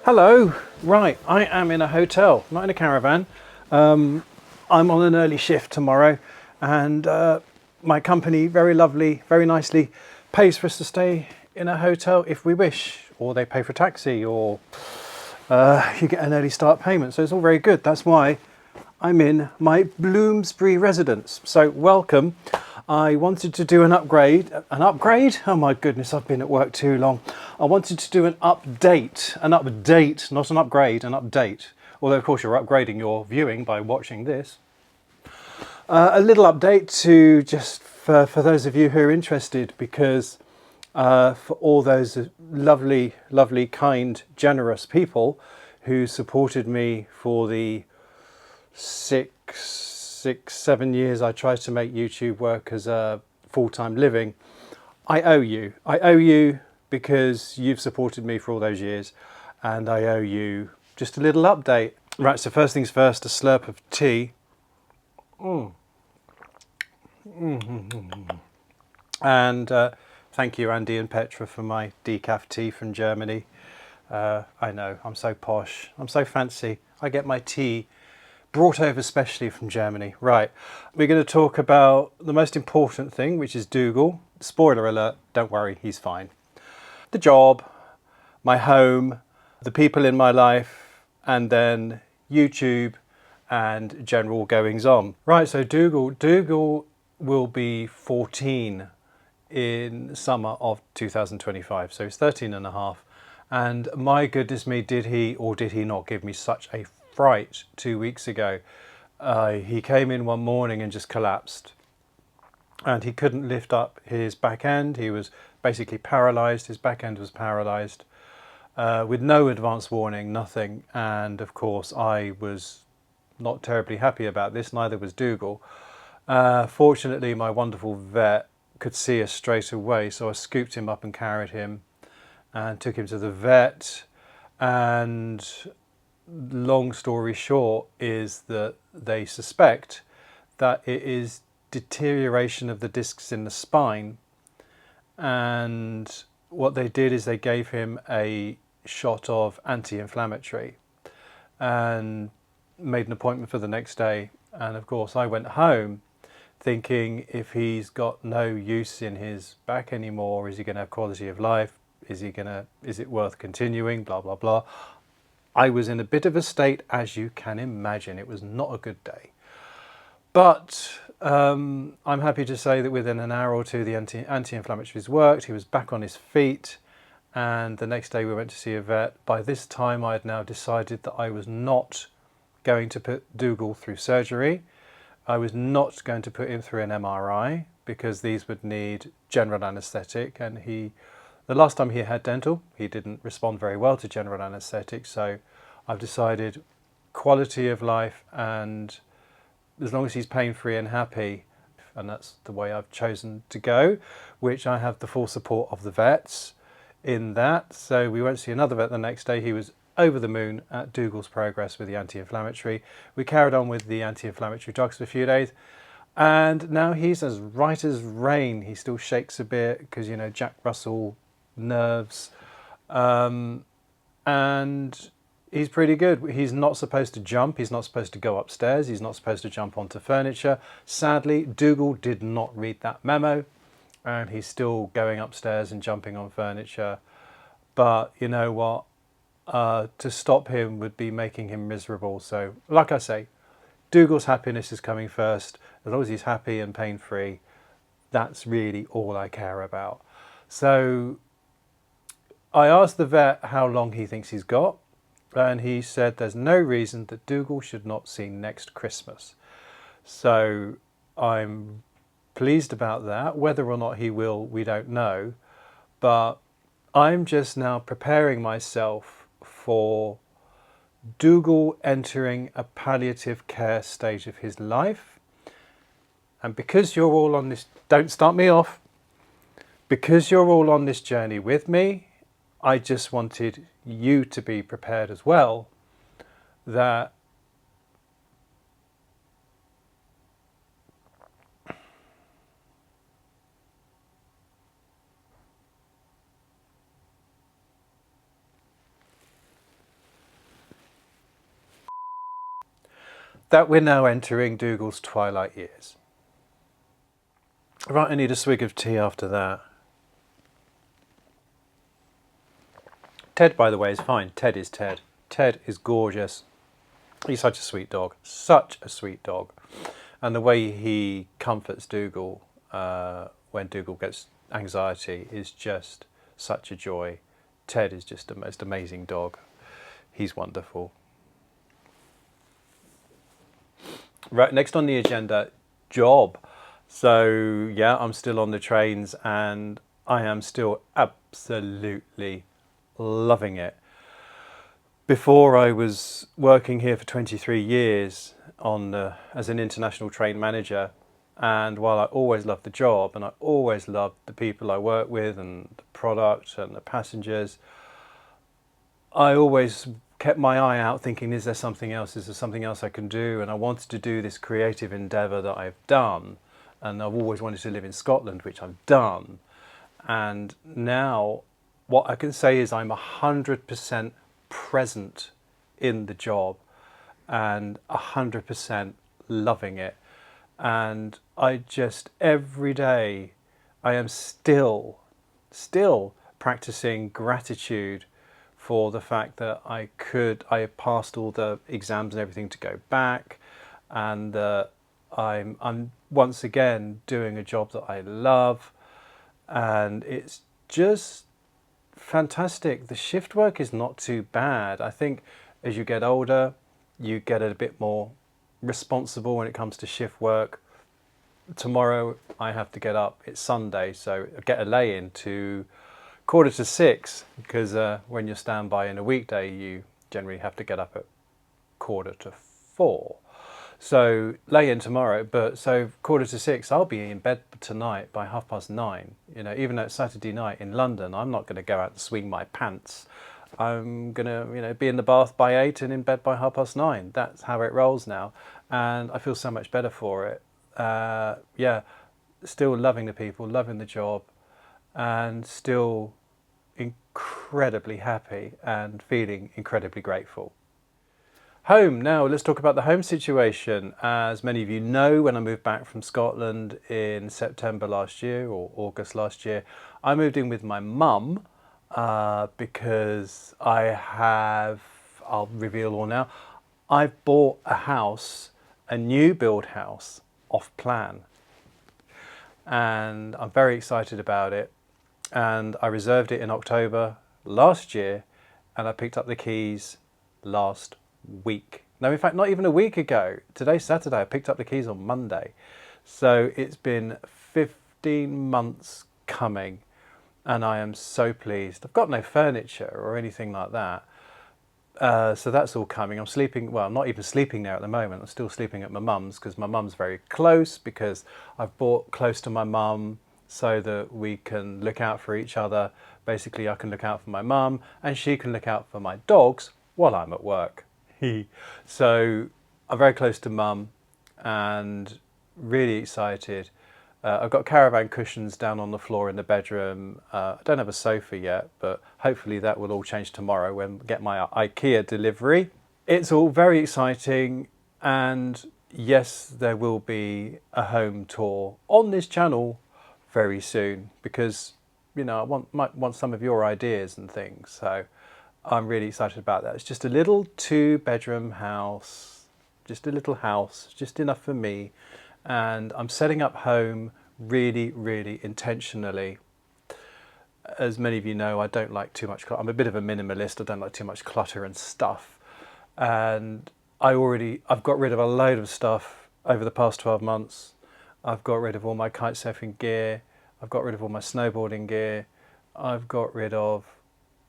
Hello. Right, I am in a hotel, not in a caravan. I'm on an early shift tomorrow, and my company very lovely, very nicely pays for us to stay in a hotel if we wish, or they pay for a taxi, or you get an early start payment. So it's all very good. That's why I'm in my Bloomsbury residence. So welcome. I wanted to do an upgrade. An upgrade? Oh my goodness, I've been at work too long. I wanted to do an update, not an upgrade, an update. Although of course you're upgrading your viewing by watching this. A little update to just for those of you who are interested, because for all those lovely, lovely, kind, generous people who supported me for the 7 years I tried to make YouTube work as a full-time living. I owe you. I owe you because you've supported me for all those years, and I owe you just a little update. Right, so first things first, a slurp of tea. And thank you, Andy and Petra, for my decaf tea from Germany. I know, I'm so posh, I'm so fancy. I get my tea brought over specially from Germany. Right, we're going to talk about the most important thing, which is Dougal. Spoiler alert, don't worry, he's fine. The job, my home, the people in my life, and then YouTube and general goings on. Right, so Dougal will be 14 in summer of 2025, so he's 13 and a half. And my goodness me, did he or did he not give me such a fright 2 weeks ago. He came in one morning and just collapsed, and he couldn't lift up his back end. He was basically paralyzed. His back end was paralyzed with no advance warning, nothing. And of course I was not terribly happy about this, neither was Dougal. Fortunately my wonderful vet could see us straight away, so I scooped him up and carried him and took him to the vet. And long story short is that they suspect that it is deterioration of the discs in the spine, and what they did is they gave him a shot of anti-inflammatory and made an appointment for the next day. And of course I went home thinking, if he's got no use in his back anymore, is he going to have quality of life? Is it worth continuing? Blah blah blah. I was in a bit of a state, as you can imagine. It was not a good day. But I'm happy to say that within an hour or two, the anti-inflammatories worked. He was back on his feet. And the next day we went to see a vet. By this time, I had now decided that I was not going to put Dougal through surgery. I was not going to put him through an MRI, because these would need general anaesthetic. And the last time he had dental, he didn't respond very well to general anaesthetic. So I've decided quality of life, and as long as he's pain-free and happy, and that's the way I've chosen to go, which I have the full support of the vets in that. So we went to see another vet the next day. He was over the moon at Dougal's progress with the anti-inflammatory. We carried on with the anti-inflammatory drugs for a few days, and now he's as right as rain. He still shakes a bit because, you know, Jack Russell nerves, and he's pretty good. He's not supposed to jump. He's not supposed to go upstairs. He's not supposed to jump onto furniture. Sadly, Dougal did not read that memo, and he's still going upstairs and jumping on furniture. But you know what? To stop him would be making him miserable. So like I say, Dougal's happiness is coming first. As long as he's happy and pain-free, that's really all I care about. So I asked the vet how long he thinks he's got, and he said there's no reason that Dougal should not see next Christmas. So I'm pleased about that. Whether or not he will, we don't know. But I'm just now preparing myself for Dougal entering a palliative care stage of his life. And because you're all on this, don't start me off, because you're all on this journey with me, I just wanted you to be prepared as well, that that we're now entering Dougal's twilight years. Right, I need a swig of tea after that. Ted, by the way, is fine. Ted is Ted. Ted is gorgeous. He's such a sweet dog. Such a sweet dog. And the way he comforts Dougal when Dougal gets anxiety is just such a joy. Ted is just the most amazing dog. He's wonderful. Right, next on the agenda, job. So yeah, I'm still on the trains and I am still absolutely loving it. Before, I was working here for 23 years as an international train manager, and while I always loved the job and I always loved the people I work with and the product and the passengers, I always kept my eye out thinking, is there something else? Is there something else I can do? And I wanted to do this creative endeavour that I've done, and I've always wanted to live in Scotland, which I've done. And now what I can say is I'm 100% present in the job and 100% loving it. And I just, every day, I am still practicing gratitude for the fact that I passed all the exams and everything to go back, and I'm once again doing a job that I love, and it's just fantastic. The shift work is not too bad. I think as you get older, you get a bit more responsible when it comes to shift work. Tomorrow I have to get up, it's Sunday, so I get a lay-in to 5:45, because when you're standby in a weekday, you generally have to get up at 4:45. So lay-in tomorrow, but so 5:45, I'll be in bed tonight by 9:30. You know, even though it's Saturday night in London, I'm not going to go out and swing my pants. I'm going to, be in the bath by 8 and in bed by 9:30. That's how it rolls now, and I feel so much better for it. Yeah, still loving the people, loving the job, and still incredibly happy and feeling incredibly grateful. Home. Now let's talk about the home situation. As many of you know, when I moved back from Scotland in September last year or August last year, I moved in with my mum because I'll reveal all now, I've bought a house, a new build house, off plan, and I'm very excited about it. And I reserved it in October last year, and I picked up the keys last week. No, in fact, not even a week ago. Today's Saturday. I picked up the keys on Monday. So it's been 15 months coming, and I am so pleased. I've got no furniture or anything like that. So that's all coming. I'm sleeping, well, I'm not even sleeping there at the moment. I'm still sleeping at my mum's because my mum's very close, because I've bought close to my mum so that we can look out for each other. Basically, I can look out for my mum and she can look out for my dogs while I'm at work. So I'm very close to mum and really excited. I've got caravan cushions down on the floor in the bedroom. I don't have a sofa yet, but hopefully that will all change tomorrow when I get my IKEA delivery. It's all very exciting, and yes, there will be a home tour on this channel very soon, because I might want some of your ideas and things. So I'm really excited about that. It's just a little 2-bedroom house, just a little house, just enough for me. And I'm setting up home really, really intentionally. As many of you know, I don't like too much clutter. I'm a bit of a minimalist. I don't like too much clutter and stuff. And I've got rid of a load of stuff over the past 12 months. I've got rid of all my kite surfing gear. I've got rid of all my snowboarding gear. I've got rid of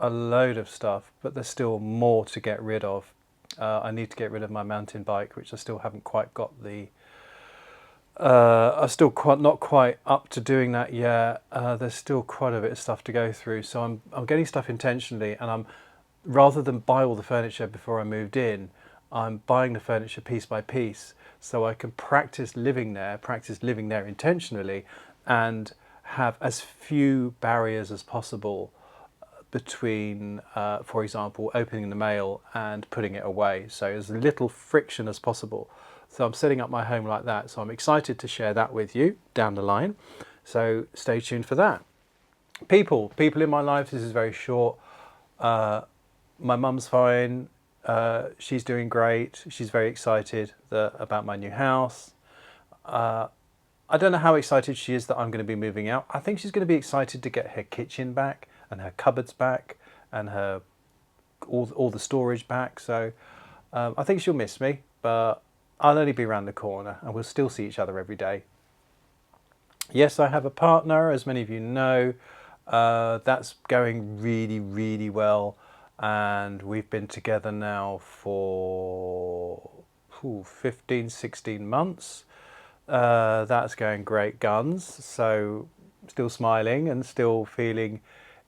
a load of stuff, but there's still more to get rid of. I need to get rid of my mountain bike, which I still haven't quite got I'm still not quite up to doing that yet. There's still quite a bit of stuff to go through, so I'm getting stuff intentionally, and rather than buy all the furniture before I moved in, I'm buying the furniture piece by piece, so I can practice living there intentionally, and have as few barriers as possible between, for example, opening the mail and putting it away. So as little friction as possible. So I'm setting up my home like that. So I'm excited to share that with you down the line. So stay tuned for that. People in my life, this is very short. My mum's fine. She's doing great. She's very excited about my new house. I don't know how excited she is that I'm going to be moving out. I think she's going to be excited to get her kitchen back and her cupboards back and her all the storage back. So I think she'll miss me, but I'll only be around the corner and we'll still see each other every day. Yes, I have a partner, as many of you know. That's going really, really well. And we've been together now for 15, 16 months. That's going great guns. So still smiling and still feeling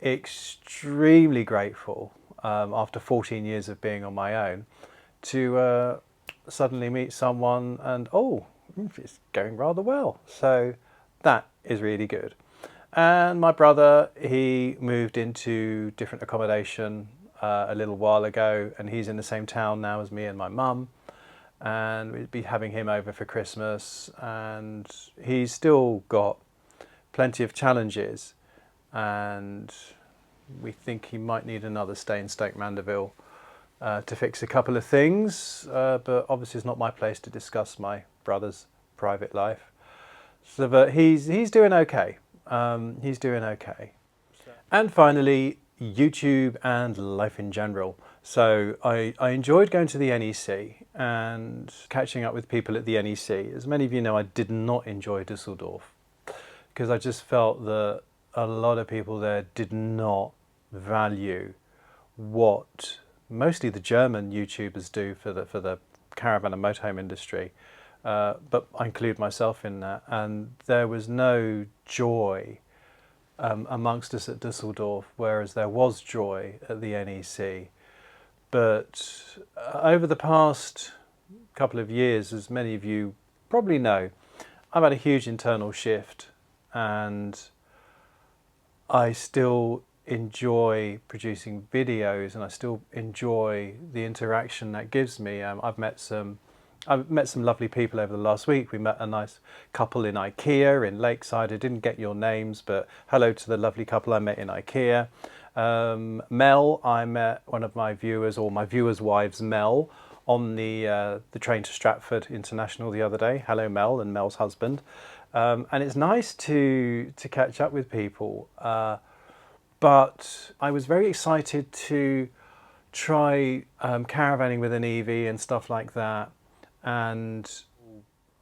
extremely grateful after 14 years of being on my own to suddenly meet someone and it's going rather well. So that is really good. And my brother, he moved into different accommodation a little while ago, and he's in the same town now as me and my mum, and we'd be having him over for Christmas, and he's still got plenty of challenges, and we think he might need another stay in Stoke Mandeville to fix a couple of things, but obviously it's not my place to discuss my brother's private life. So, but he's doing okay. He's doing okay. And finally, YouTube and life in general. So I enjoyed going to the NEC and catching up with people at the NEC. As many of you know, I did not enjoy Dusseldorf because I just felt that a lot of people there did not value what mostly the German YouTubers do for the caravan and motorhome industry. But I include myself in that, and there was no joy amongst us at Dusseldorf, whereas there was joy at the NEC. But over the past couple of years, as many of you probably know, I've had a huge internal shift, and I still enjoy producing videos, and I still enjoy the interaction that gives me. I've met some lovely people over the last week. We met a nice couple in IKEA in Lakeside. I didn't get your names, but hello to the lovely couple I met in IKEA. Mel, I met one of my viewers, or my viewers' wives, Mel, on the train to Stratford International the other day. Hello, Mel, and Mel's husband. And it's nice to catch up with people. But I was very excited to try caravanning with an EV and stuff like that. And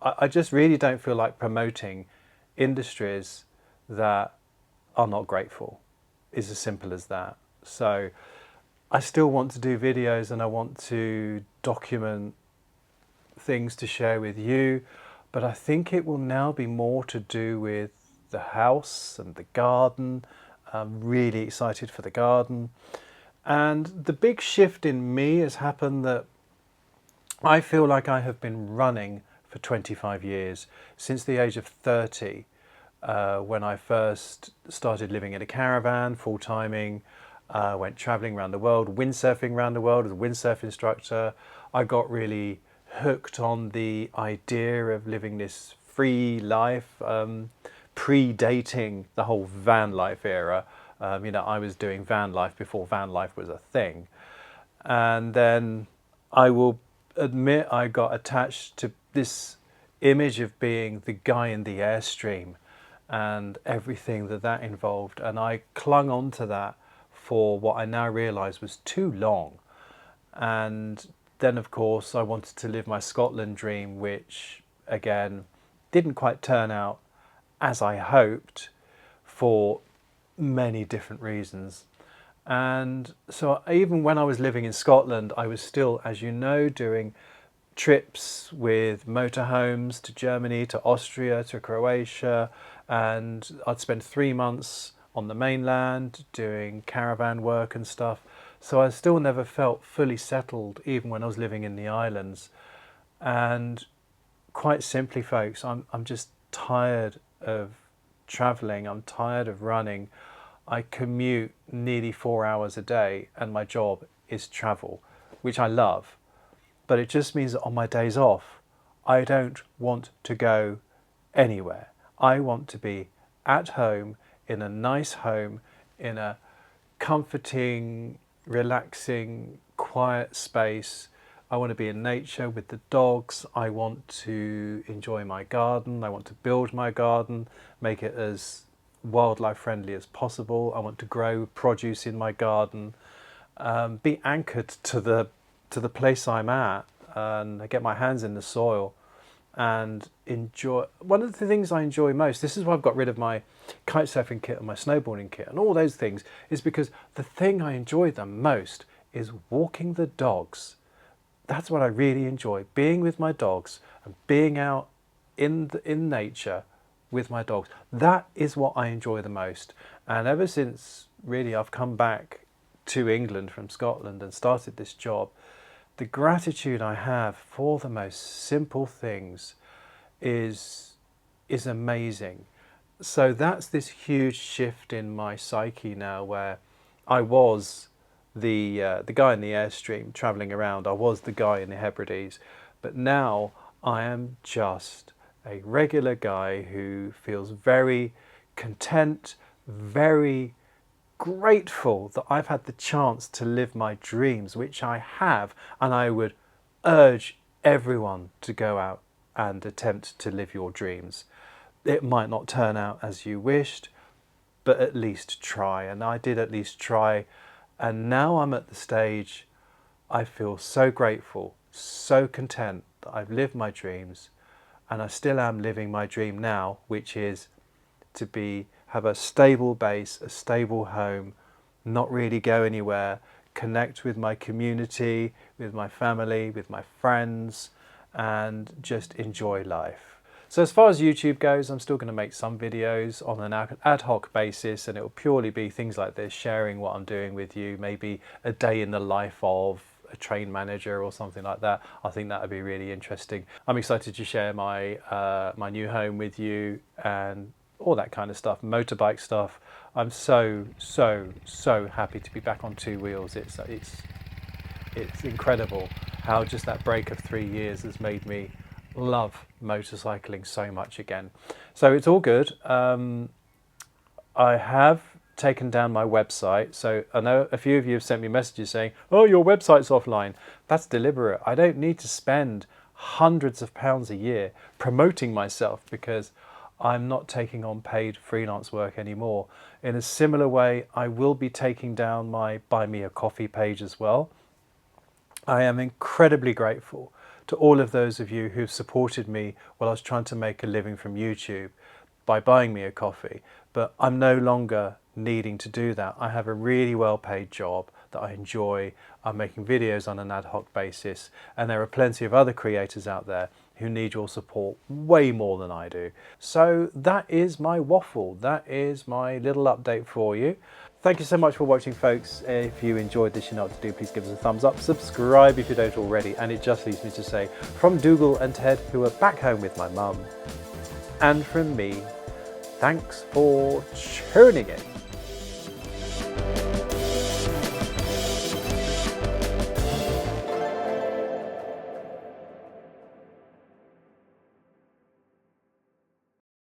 I just really don't feel like promoting industries that are not grateful. It's as simple as that. So I still want to do videos, and I want to document things to share with you, but I think it will now be more to do with the house and the garden. I'm really excited for the garden. And the big shift in me has happened that I feel like I have been running for 25 years, since the age of 30, when I first started living in a caravan, full-timing, went travelling around the world, windsurfing around the world as a windsurf instructor. I got really hooked on the idea of living this free life, predating the whole van life era. I was doing van life before van life was a thing. And then I will admit I got attached to this image of being the guy in the Airstream and everything that involved, and I clung on to that for what I now realise was too long. And then of course I wanted to live my Scotland dream, which again didn't quite turn out as I hoped for many different reasons. And so even when I was living in Scotland, I was still, as you know, doing trips with motorhomes to Germany, to Austria, to Croatia, and I'd spend 3 months on the mainland doing caravan work and stuff. So I still never felt fully settled, even when I was living in the islands. And quite simply, folks, I'm just tired of traveling. I'm tired of running. I commute nearly 4 hours a day and my job is travel, which I love. But it just means that on my days off, I don't want to go anywhere. I want to be at home, in a nice home, in a comforting, relaxing, quiet space. I want to be in nature with the dogs. I want to enjoy my garden. I want to build my garden, make it as wildlife friendly as possible. I want to grow produce in my garden, be anchored to the place I'm at, and get my hands in the soil and enjoy. One of the things I enjoy most, this is why I've got rid of my kite surfing kit and my snowboarding kit and all those things, is because the thing I enjoy the most is walking the dogs. That's what I really enjoy, being with my dogs and being out in nature with my dogs. That is what I enjoy the most. And ever since really I've come back to England from Scotland and started this job, the gratitude I have for the most simple things is amazing. So that's this huge shift in my psyche now, where I was the guy in the Airstream traveling around. I was the guy in the Hebrides, but now I am just a regular guy who feels very content, very grateful that I've had the chance to live my dreams, which I have, and I would urge everyone to go out and attempt to live your dreams. It might not turn out as you wished, but at least try. And I did at least try, and now I'm at the stage I feel so grateful, so content that I've lived my dreams, and I still am living my dream now, which is to have a stable base, a stable home, not really go anywhere, connect with my community, with my family, with my friends, and just enjoy life. So as far as YouTube goes, I'm still going to make some videos on an ad hoc basis, and it will purely be things like this, sharing what I'm doing with you, maybe a day in the life of a train manager or something like that. I think that would be really interesting. I'm excited to share my my new home with you and all that kind of stuff, motorbike stuff. I'm so happy to be back on two wheels. It's incredible how just that break of 3 years has made me love motorcycling so much again. So it's all good. I have taken down my website. So I know a few of you have sent me messages saying, oh, your website's offline. That's deliberate. I don't need to spend hundreds of pounds a year promoting myself because I'm not taking on paid freelance work anymore. In a similar way, I will be taking down my Buy Me a Coffee page as well. I am incredibly grateful to all of those of you who've supported me while I was trying to make a living from YouTube by buying me a coffee, but I'm no longer needing to do that. I have a really well-paid job that I enjoy. I'm making videos on an ad hoc basis, and there are plenty of other creators out there who need your support way more than I do. So that is my waffle. That is my little update for you. Thank you so much for watching, folks. If you enjoyed this, you know what to do. Please give us a thumbs up, subscribe if you don't already, and it just leaves me to say, from Dougal and Ted, who are back home with my mum, and from me, thanks for tuning in.